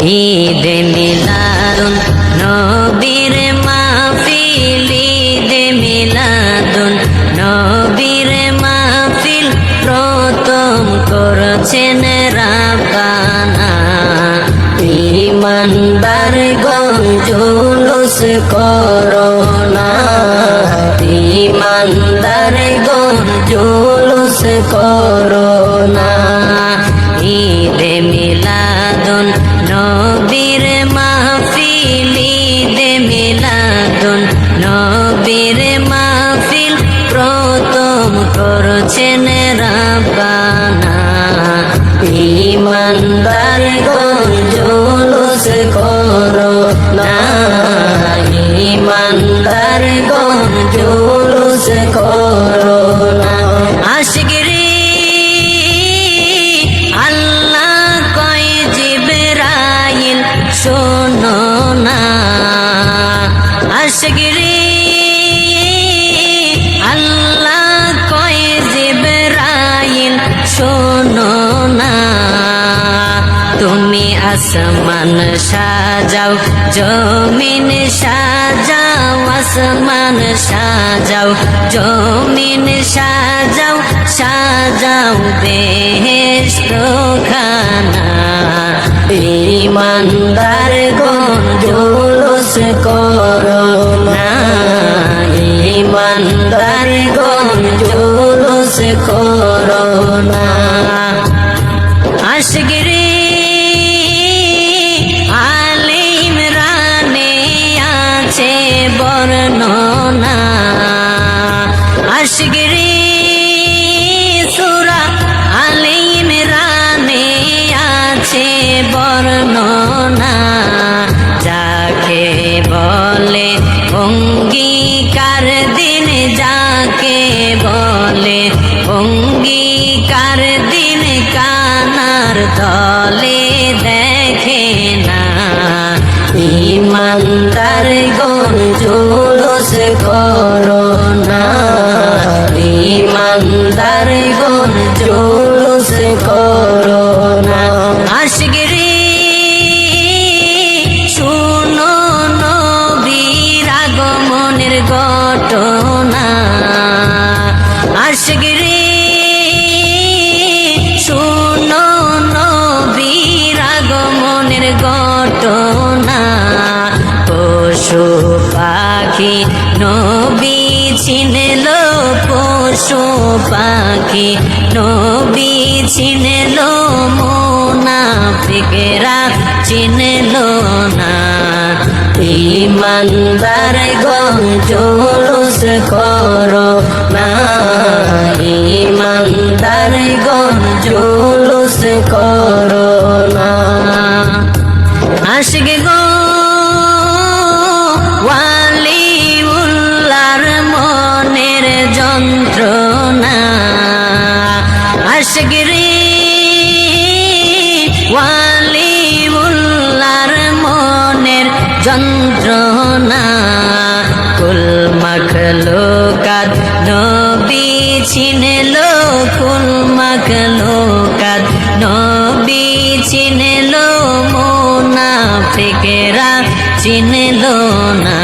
ঈদ মিলাদুন নবীর মাহফিল, ঈদ মিলাদুন নবীর মাহফিল প্রথম করেছেন রাব্বানা। ঈমানদার গণ জুলুস করোনা, ঈমানদার গণ জুলুস করোনা। ঈদ মিলাদুন নবীর মাহফিল, ঈদ মিলাদুন নবীর মাহফিল প্রথম করেছেন রাব্বানা। ঈমানদার গণ জুলুস করোনা, ঈমানদার গণ জুলুস করোনা। আশিকরে আল্লাহ কয় জিবরাইল শোনো না, আশিকরে আল্লাহ কয় জিবরাইল শোনো না। তুমি আসমান সাজাও জমিন সাজাও, আসমান সাজাও জমিন সাজাও, সাজাও বেহেশত খানা। ঈমানদার গণ জুলুস করোনা, ঈমানদার গণ জুলুস করোনা। আশিকরে আলে ইমরানে আছে বর্ণনা, আশিকরে সূরা আলে ইমরানে আছে বর্ণনা। যাকে বলে অঙ্গীকার দিন, যাকে বলে অঙ্গীকার দিন কানার তলে দেখে না। ঈমানদার গণ জুলুস করোনা, ঈমানদার গণ জুলুস করোনা। আশিকরে শুনো নবীর আগমনের ঘটনা, আশিকরে শুনো নবীর আগমনের ঘটনা। পশু পাখি নবী চিনল, পশু পাখি নবী চিনল, মুনাফিকরা চিনল না। ঈমানদার গণ জুলুস করোনা, ঈমানদার গণ জুলুস করোনা। আশিক গো ওয়ালিউল্লাহর মনের যন্ত্রণা, আশিক রে ওয়ালিউল্লাহর মনের যন্ত্রণা। কুল মাখলুকাত নবী চিনল, কুল মাখলুকাত নবী চিনল, মুনাফিকরা চিনল না।